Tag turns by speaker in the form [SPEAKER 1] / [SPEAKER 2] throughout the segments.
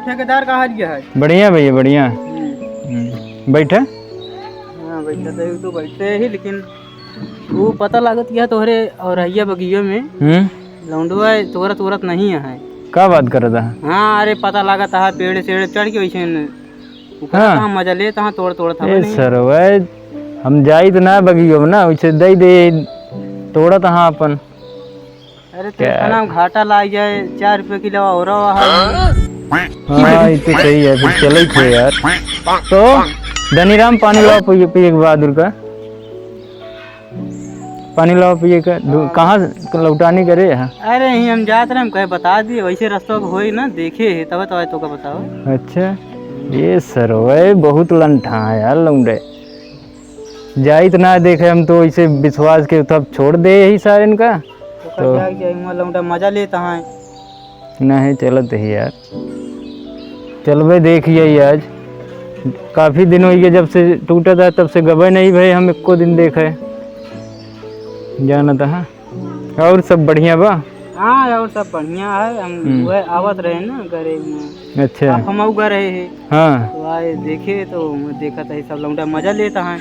[SPEAKER 1] ठेकेदार कहाँ गया है?
[SPEAKER 2] बढ़िया भैया बढ़िया। बैठे।
[SPEAKER 1] हाँ बैठा तो बैठे ही, लेकिन वो पता लागत क्या तोहरे और रहिया बगियो में लौंडवा तोरत तोरत नहीं है।
[SPEAKER 2] का बात कर रहा था?
[SPEAKER 1] हाँ अरे पता लागत है पेड़ सेड़ चढ़ के वैसे ऊपर कहाँ मजा ले तहाँ तोड़ तोड़ था
[SPEAKER 2] ए सर वै हम जाई तो ना बगियो में ना वैसे दे दे तोड़त हाँ अपन।
[SPEAKER 1] अरे तो नाम घाटा ला जाए 4 रुपये किलो हो रहा है।
[SPEAKER 2] हाँ ये तो सही है, फिर चले थे यार। तो धनीराम पानी लाओ पिए पिए बहादुर का पानी लाओ पिए का। कहाँ लौटानी करे है?
[SPEAKER 1] अरे यही हम जाते रहे, हम कहे बता दिए वैसे रास्ता हो ही ना देखे है तब तो का बताओ।
[SPEAKER 2] अच्छा ये सर वै बहुत लंठा है यार लौंडे, जाई तो ना देखे हम तो इसे विश्वास के तब छोड़ दे यही सारे इनका
[SPEAKER 1] तो लौंडा मजा लेता है।
[SPEAKER 2] नहीं चलत ही यार, चलबे देखिए आज काफ़ी दिन हो गए जब से टूटा था, तब से गबे नहीं भाई हम एको दिन देखे जाना था। और सब बढ़िया बा?
[SPEAKER 1] हाँ और सब बढ़िया है, हम वह आवत रहे ना घरे में।
[SPEAKER 2] अच्छा
[SPEAKER 1] हम गा रहे हैं।
[SPEAKER 2] हाँ
[SPEAKER 1] तो आए देखे तो देखा था सब लौंडा मजा लेता है।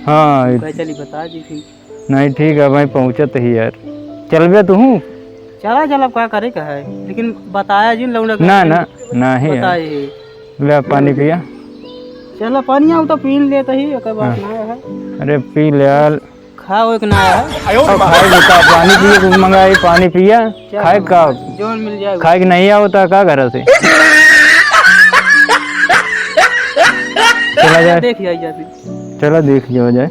[SPEAKER 2] हाँ
[SPEAKER 1] चली बता दी थी।
[SPEAKER 2] नहीं ठीक है भाई पहुँचत ही यार, चलबे तू हूँ
[SPEAKER 1] चला चल क्या करे का है, लेकिन बताया जी लौंडा
[SPEAKER 2] ना ना ना ही
[SPEAKER 1] बताए
[SPEAKER 2] ले पानी पिया।
[SPEAKER 1] चलो पानी आओ तो पी लेते ही बात ना है।
[SPEAKER 2] अरे पी ले यार,
[SPEAKER 1] खाओ एक ना है
[SPEAKER 2] खाए बता पानी पिए मंगाई पानी पिया खाए का
[SPEAKER 1] जो मिल जाए
[SPEAKER 2] खाए कि नहीं होता का घर से चला जाए
[SPEAKER 1] देखिए
[SPEAKER 2] चला देख लिया जाए।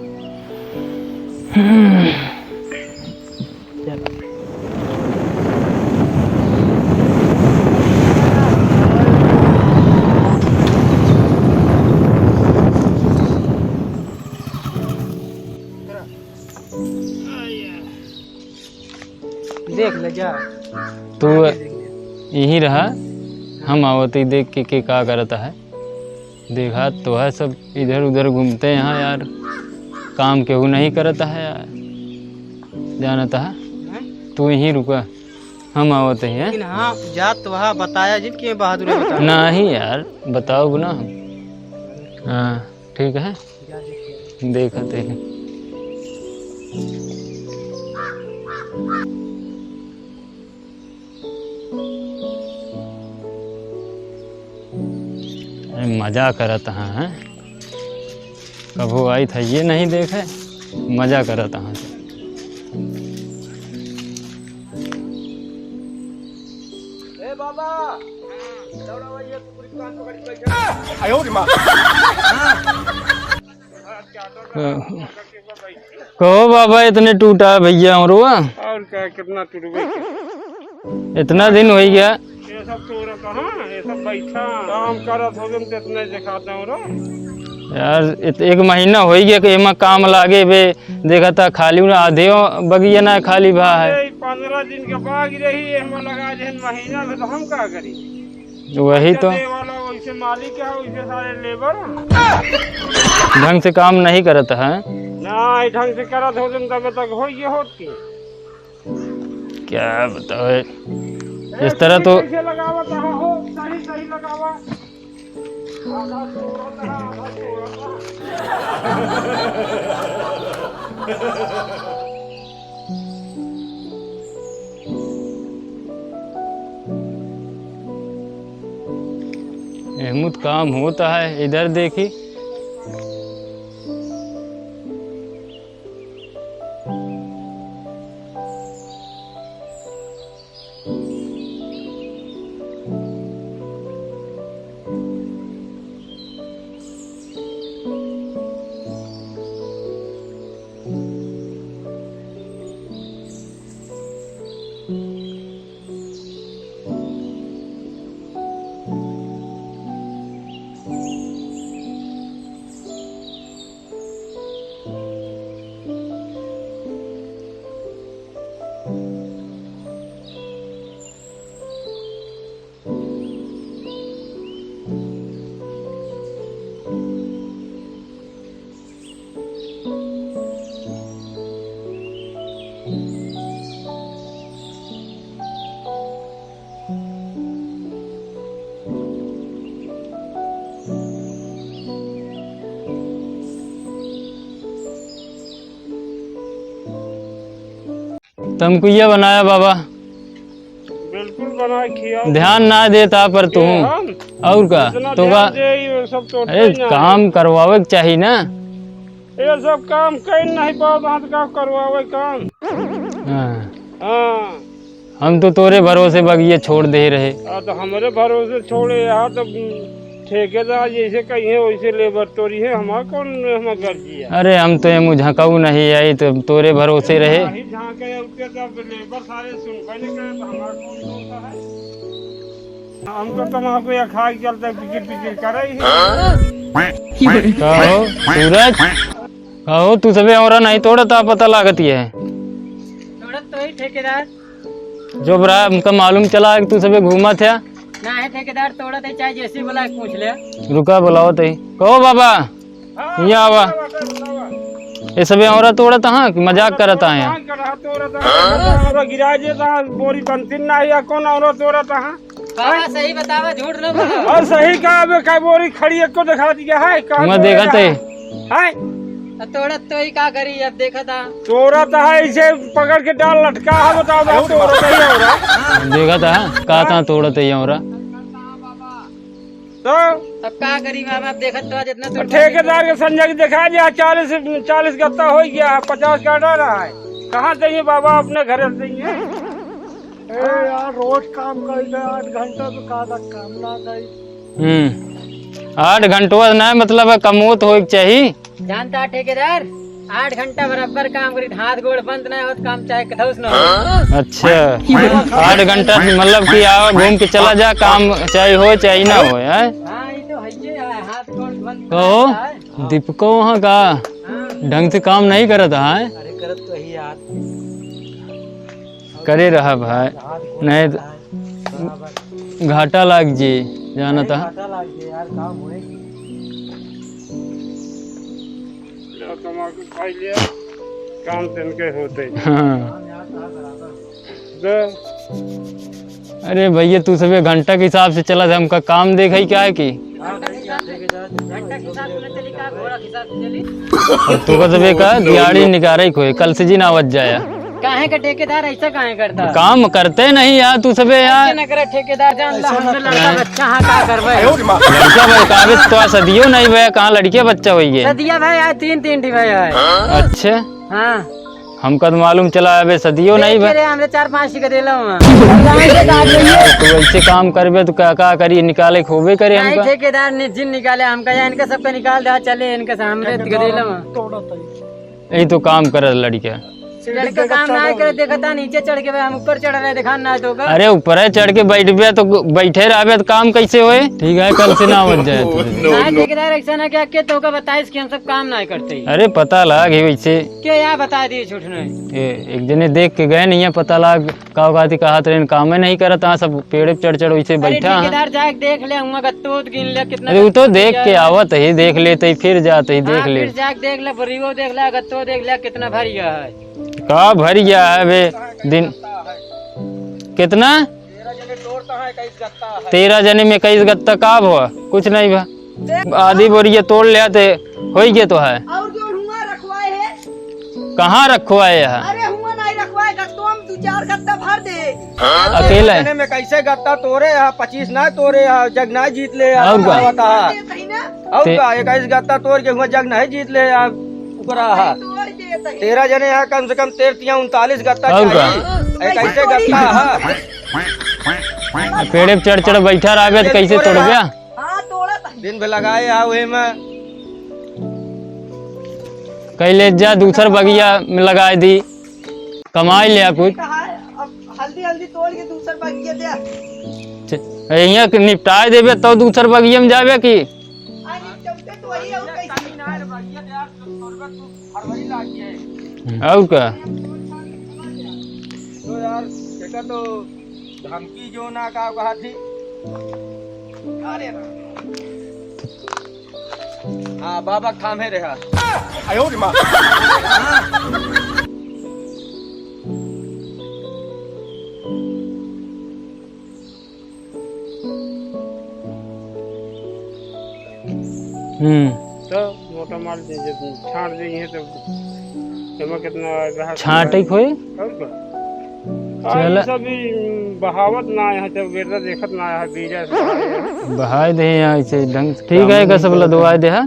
[SPEAKER 1] देख ले जा
[SPEAKER 2] तू यही रहा, हम आवती देख के का करता है देखा तो है सब इधर उधर घूमते हैं यहाँ यार, काम केहू नहीं करता है यार जानता है। तू यहीं रुका हम आवते हैं।
[SPEAKER 1] लेकिन हाँ जात तो वहाँ बताया जिन के बहादुर बता
[SPEAKER 2] नहीं यार बताओ ना हम। हाँ ठीक है देखते हैं। मजा करता है कबो आई था ये नहीं देखे मजा करता है। कहो बाबा इतने टूटा भैया और
[SPEAKER 3] क्या कितना टूट गई?
[SPEAKER 2] इतना दिन हो गया
[SPEAKER 3] ये सब तो कहाँ ये सब बैठा काम करत हो गए इतने दिखाते हो
[SPEAKER 2] यार। एक महीना हो गया कि एमा काम लागे बे देखा था खाली आधे बगिया ना खाली भा है।
[SPEAKER 3] 15 दिन के बाग रही लगा जहन महीना में तो हम क्या करी?
[SPEAKER 2] वही तो
[SPEAKER 3] वाला वैसे मालिक है वैसे सारे लेबर
[SPEAKER 2] ढंग से काम नहीं करता है
[SPEAKER 3] ना, ढंग से करत हो तब तक हो ये होती
[SPEAKER 2] क्या बताओ इस तरह तो
[SPEAKER 3] लगावा हो सही सही लगावा
[SPEAKER 2] अहमद काम होता है इधर देखी। तुमको ये बनाया बाबा,
[SPEAKER 3] बिल्कुल बना खिया
[SPEAKER 2] ध्यान ना देता पर तू और का तो का
[SPEAKER 3] सब तो
[SPEAKER 2] अरे काम करवावे के चाहिए ना।
[SPEAKER 3] ये सब काम कहीं नहीं पाओ हाथ का करवावे काम।
[SPEAKER 2] हाँ।
[SPEAKER 3] हाँ
[SPEAKER 2] हम तो तोरे भरोसे बगिए छोड़ दे रहे।
[SPEAKER 3] तो हमारे भरोसे छोड़े यार, तो ठेकेदार जैसे कहीं वैसे लेबर तोरी है, हमारा कौन हमारा गर्जी है।
[SPEAKER 2] अरे हम तो एमू झकाऊ नहीं आई तो तोरे भरोसे रहे।
[SPEAKER 3] झाके उसके जब लेबर सारे सुनते नहीं करे तो हमारा कौन होता है। हमको तम्बाकू या खा के चलते पिचिर पिचिर करे ही।
[SPEAKER 2] कहो सूरज, कहो तू सबे और नहीं तोड़ता पता लागती है।
[SPEAKER 1] तोड़त तो ही ठेकेदार
[SPEAKER 2] जो बरा हमका मालूम चला कि तू सबे घूमा था
[SPEAKER 1] ना है, ठेकेदार तोड़त है चाहे जैसी बोला पूछ ले।
[SPEAKER 2] रुका बुलाओ तई। कहो बाबा यहाँ आवा, ये सबे और तोड़ता हाँ कि मजाक करता है।
[SPEAKER 3] गिरा देता बोरी बनती ना या कौन और तोड़ता है।
[SPEAKER 1] बाबा सही बतावा, झूठ न बोलो।
[SPEAKER 3] और सही कहा का बोरी खड़ी एक को दिखा दिया है।
[SPEAKER 2] मैं देखा थे
[SPEAKER 1] तोड़त तो ही का करी, अब देखा था
[SPEAKER 3] तोड़ता है इसे पकड़ के डाल लटका है। बताओ तोड़ता ही हो रहा
[SPEAKER 2] देखा था कहा था तोड़ते ही और
[SPEAKER 3] तो
[SPEAKER 1] अब का करी बाबा, अब देखत तो जितना तो
[SPEAKER 3] ठेकेदार के संजय की दिखा दिया 40 गत्ता हो गया, 50 काटा रहा है। कहाँ चाहिए बाबा, अपने घर चाहिए। यार रोज काम कर 8 घंटा तो का काम ना करी।
[SPEAKER 2] 8 घंटों ना मतलब कमो तो हो चाहिए।
[SPEAKER 1] जानता ठेकेदार 8 घंटा बराबर काम करी, हाथ गोड़ बंद ना हो काम चाहे कथौस ना हो।
[SPEAKER 2] अच्छा 8 घंटा मतलब कि आओ घूम के चला जा, काम चाहे हो चाहे ना हो।
[SPEAKER 1] हाँ ये तो है, हाथ गोड़ बंद।
[SPEAKER 2] कहो दीपको वहाँ का ढंग से काम नहीं करता है।
[SPEAKER 1] अरे करत तो ही यार,
[SPEAKER 2] करे रहा भाई, नहीं तो घाटा लग जी जाना था।
[SPEAKER 1] यार काम होएगी।
[SPEAKER 3] तम्बाकू खा लिया काम तिनके होते।
[SPEAKER 2] हाँ।
[SPEAKER 3] तो
[SPEAKER 2] अरे भैया तू सबे घंटा के हिसाब से चला था, हमका काम देखा ही क्या है कि
[SPEAKER 1] घंटा के हिसाब से चली का, घोड़ा के हिसाब से चली।
[SPEAKER 2] अब तू का सबे का दिहाड़ी निकाल खोए, कल से जी ना बच जाया।
[SPEAKER 1] काहे का ठेकेदार ऐसा काहे करता?
[SPEAKER 2] काम करते नहीं यार तू सबे यार।
[SPEAKER 1] न करे ठेकेदार, जान ला हमने लड़का बच्चा हाँ का करवे।
[SPEAKER 2] लड़का भाई कागज तो सदियों नहीं भैया, कहाँ लड़के बच्चा हुई है।
[SPEAKER 1] सदिया भाई आज 3 भाई है।
[SPEAKER 2] अच्छा
[SPEAKER 1] हाँ
[SPEAKER 2] हमका तो मालूम चला है सदियों नहीं भाई।
[SPEAKER 1] हमने 4-5 का देला हूँ।
[SPEAKER 2] तो ऐसे काम करबे तो क्या करिए, निकाले खोबे करे हमका।
[SPEAKER 1] ठेकेदार ने जिन निकाले हमका या इनका सबका निकाल दे चले, इनका हमरे देला
[SPEAKER 2] यही तो काम करे लड़के।
[SPEAKER 1] लड़का काम ना करे, देखता नीचे चढ़ के हम ऊपर चढ़ रहे, दिखा ना तो।
[SPEAKER 2] अरे ऊपर है चढ़ के बैठ गया तो बैठे रहे तो काम कैसे होए। ठीक है कल से ना बच जाए।
[SPEAKER 1] ठेकेदार ऐसा ना क्या के तो बताइस कि हम सब काम ना करते।
[SPEAKER 2] अरे पता लग वैसे
[SPEAKER 1] क्या यार बता दिए झूठ नहीं।
[SPEAKER 2] एक जने देख के गए नहीं है, पता लग कहा ट्रेन काम नहीं करता, सब पेड़ चढ़ चढ़ वैसे बैठा।
[SPEAKER 1] ठेकेदार जाके देख ले, गत्तो गिन ले कितना।
[SPEAKER 2] अरे वो तो देख के आवत ही देख लेते फिर जाते ही देख ले,
[SPEAKER 1] फिर जाके देख ले, बरियो देख ले, गत्तो देख ले कितना भरी है।
[SPEAKER 2] का भर गया है वे दिन कितना 13 जने में 21 गत्ता का हुआ कुछ नहीं बा। आधी बोरिया तोड़ लिया थे हो गया तो है।
[SPEAKER 4] और जो हुआ रखवाए है,
[SPEAKER 2] कहाँ रखवाए है?
[SPEAKER 4] अरे हुआ नहीं रखवाए गत्तो हम 2-4 गत्ता भर दे।
[SPEAKER 2] अकेला
[SPEAKER 5] है में कैसे गत्ता तोरे 25 ना तोरे जग ना जीत ले।
[SPEAKER 2] और का?
[SPEAKER 5] और का 21 गत्ता तोड़ के हुआ जग नहीं जीत ले। 13 जने यहाँ कम से कम 39 गत्ता चाहिए। कैसे गत्ता है
[SPEAKER 2] पेड़े पे चढ़ चढ़ बैठा रहा तो कैसे तोड़ गया।
[SPEAKER 5] दिन भर लगाए वही में
[SPEAKER 2] कई ले जा दूसर बगिया में लगाए दी, कमाई लिया कुछ।
[SPEAKER 4] हल्दी तोड़ के दूसर बगिया दे,
[SPEAKER 2] यहाँ निपटाए देवे तो दूसर बगिया में जावे की। और का
[SPEAKER 5] तो यार बेटा तो धमकी जो ना कहा थी। हाँ बाबा थामे रहा।
[SPEAKER 3] तो मोटा माल छाट देंगे तो कितना
[SPEAKER 2] छाटे खोए। चल
[SPEAKER 3] सब बहावत ना है तो बेटा देखत ना है बीजा से
[SPEAKER 2] बहाय दे यहाँ ऐसे ढंग से। ठीक है का सब लदवाए दे हा।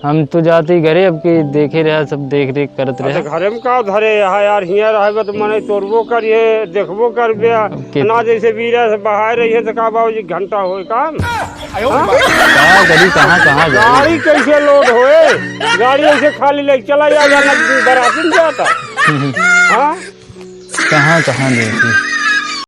[SPEAKER 2] हम तो जाते ही घरे अब के देखे रहा सब देख रेख करत रहे।
[SPEAKER 3] घरे में का धरे है यार हियाँ रहबे तो मने तोड़बो करिए देखबो करबे ना जैसे बीजा से बाहर रही है तो का बाबूजी घंटा होए काम
[SPEAKER 2] कहाँ करी कहाँ कहाँ जाए
[SPEAKER 3] गाड़ी कैसे लोड होए गाड़ी ऐसे खाली लेके चला जाना बराती में जाता हाँ
[SPEAKER 2] कहाँ कहाँ देखी